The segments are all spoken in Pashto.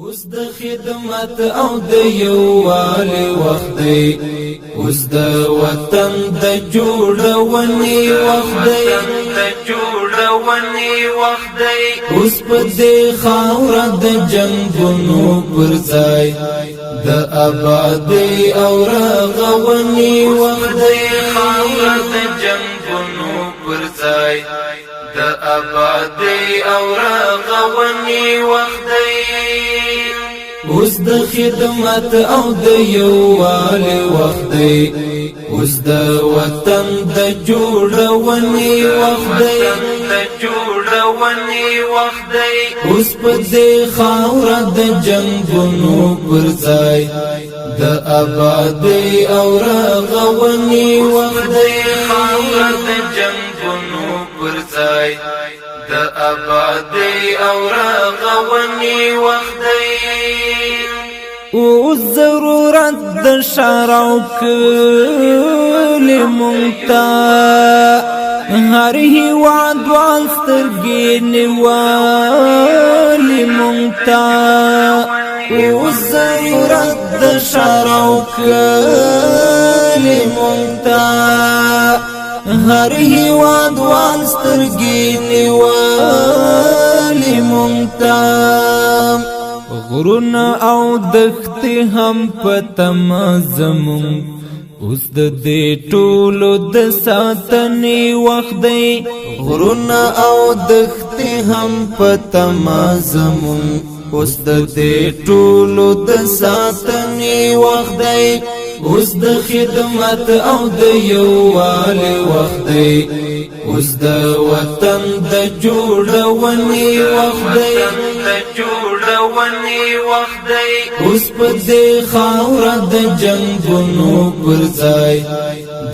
اوس د خدمت او د یووالي وخت دی، اوس د وطن د جوړونې وخت دی، اوس په دې خاوره د جنګونو پر ځای د آبادۍ او رغونې وخت دی، خاوره د جنګونو پر ځای د آبادۍ او رغونې وخت دی. اوس د خدمت او د یووالي وخت دی، اوس د وطن د جوړونې وخت دی، اوس په دې خاوره د جنګونو پر ځای د آبادۍ او رغونې وخت دی، خاوره د جنګونو پر ځای د آبادۍ او رغونې وخت دی. او ضرورت د شارو کلی مونتا هر هیواد والسترګې نیولې مونتا، او ضرورت د شارو کلی مونتا هر هیواد والسترګې نیولې مونتا، غرونه او دښتې هم په تمه زمون اوس د دې ټولو د ساتنې وخت دی، غرونه او دښتې هم په تمه زمون اوس د دې ټولو د ساتنې وخت دی، اوس د خدمت او د یووالي وخت دی، اوس د وطن د جوړونې وخت دی، اوس په دې خاوره د جنګونو پر ځای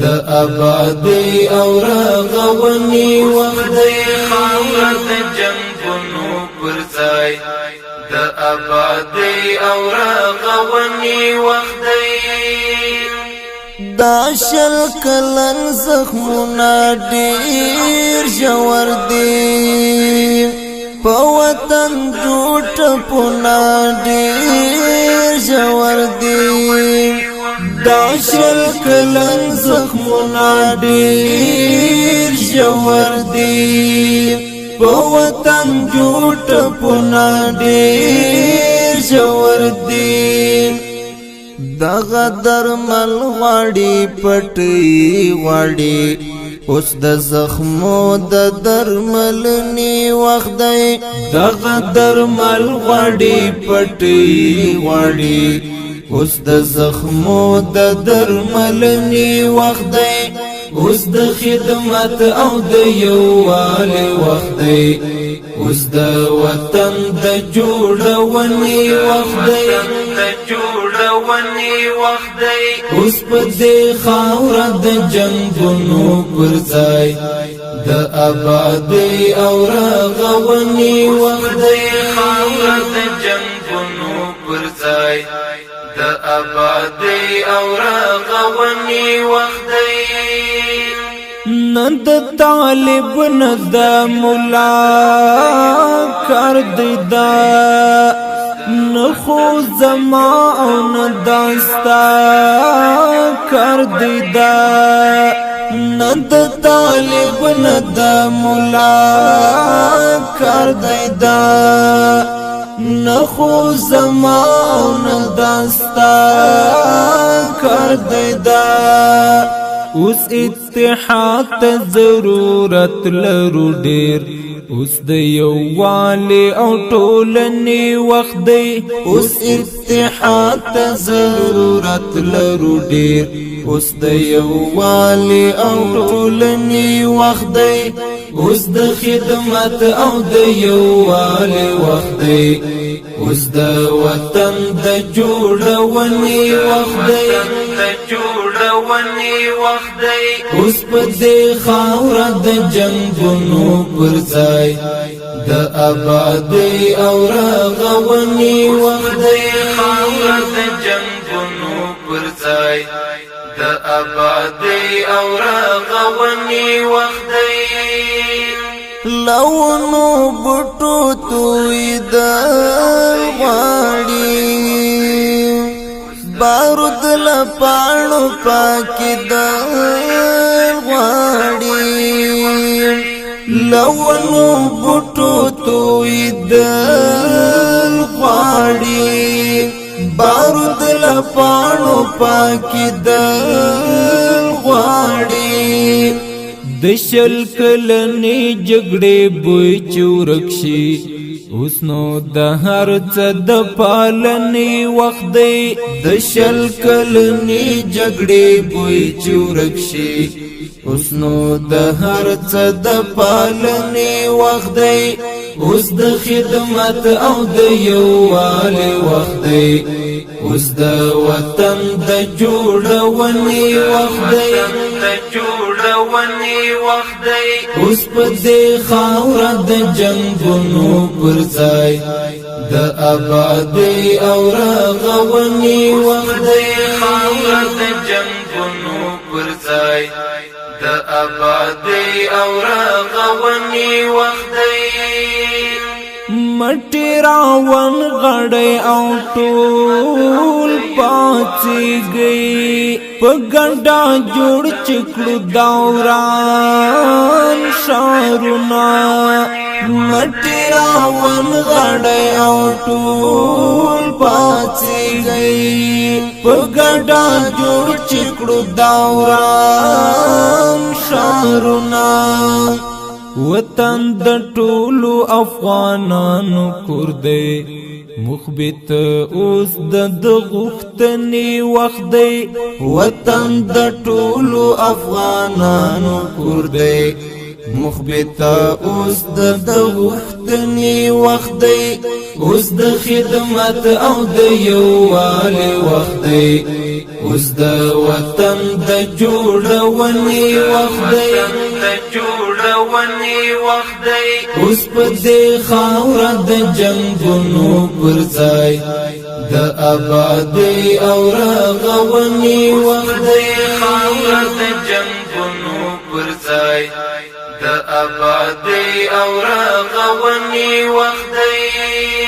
د آبادۍ او رغونې وخت دی، خاوره د جنګونو پر ځای د آبادۍ او رغونې وخت دی. دا شل کلن زخمونه ډېر ژور دي، په وطن جوړ پونه ډېر ژور دي، دا شل کلن زخمونه ډېر ژور دي، په وطن جوړ پونه ډېر ژور دي، دغه درمل غواړي پټي غواړي اوس د زخمو د درملنې وخت دی، دغه درمل غواړي پټي غواړي اوس د زخمو د درملنې وخت دی، اوس د خدمت او د یووالي وخت دی، اوس د وطن د جوړونې وخت دی، اوس په دې خاوره د جنګونو پر ځای د آبادۍ او رغونې وخت دی، خاوره د جنګونو پر ځای د آبادۍ او رغونې وخت دی. نه د طالب نه د مولا کار دی دا، نه خو زما او نه داستا کار دی دا، نه د طالب نه د مولا کار دی دا، نه خو زما او نه داستا کار دی دا. اوس اتحاد ته ضرورت لرو ډېر، اوس د یووالي او ټولنې وخت دی، اوس اتحاد ته ضرورت لرو ډېر، اوس د یووالي او ټولنې وخت دی، اوس د خدمت او د یووالي وخت دی، اوس د وطن د جوړونې وخت دی، اوس په دې خاوره د جنګونو پر ځای د آبادۍ او رغونې وخت دی، خاوره د جنګونو پر ځای د آبادۍ او رغونې وخت دی. لونو بوټو توی د غواړي بارود لپاڼو پاکی دل غواړي لونو بوټو توی دل غواړي بارود لپاڼو پاکی دل غواړي د شل کلنې جګړې بوی چورکشي اوس نو د هر څه د پالنې وخت دی د شل کلنې جګړې بوی چورکشي اوس نو د هر څه د پالنې وخت دی اوس د خدمت او د یووالي وخت دی اوس د وطن د جوړونې وخت دی اوس په دې خاوره د جنگونو پر ځای د آبادۍ او رغونې وخت دی خاوره د جنگونو پر ځای د آبادۍ او رغونې وخت دی مټی راون غړی او ټول پاڅیږي په ګډا جوړ چکړو دوران شارونه مټی راون غړی او ټول پاڅیږي په ګډا جوړ چکړو دوران شارونه وطن د ټولو افغانانو کور دی مخبت اوس د غوښتنې وخت دی وطن د ټولو افغانانو کور دی مخبت اوس د غوښتنې وخت دی اوس د خدمت او د یووالي وخت دی اوس د وطن د جوړونې وخت دی اوس په دې خاوره د جنگونو پر ځای د آبادۍ او رغونې وخت دی خاوره د جنگونو پر ځای د آبادۍ او رغونې وخت دی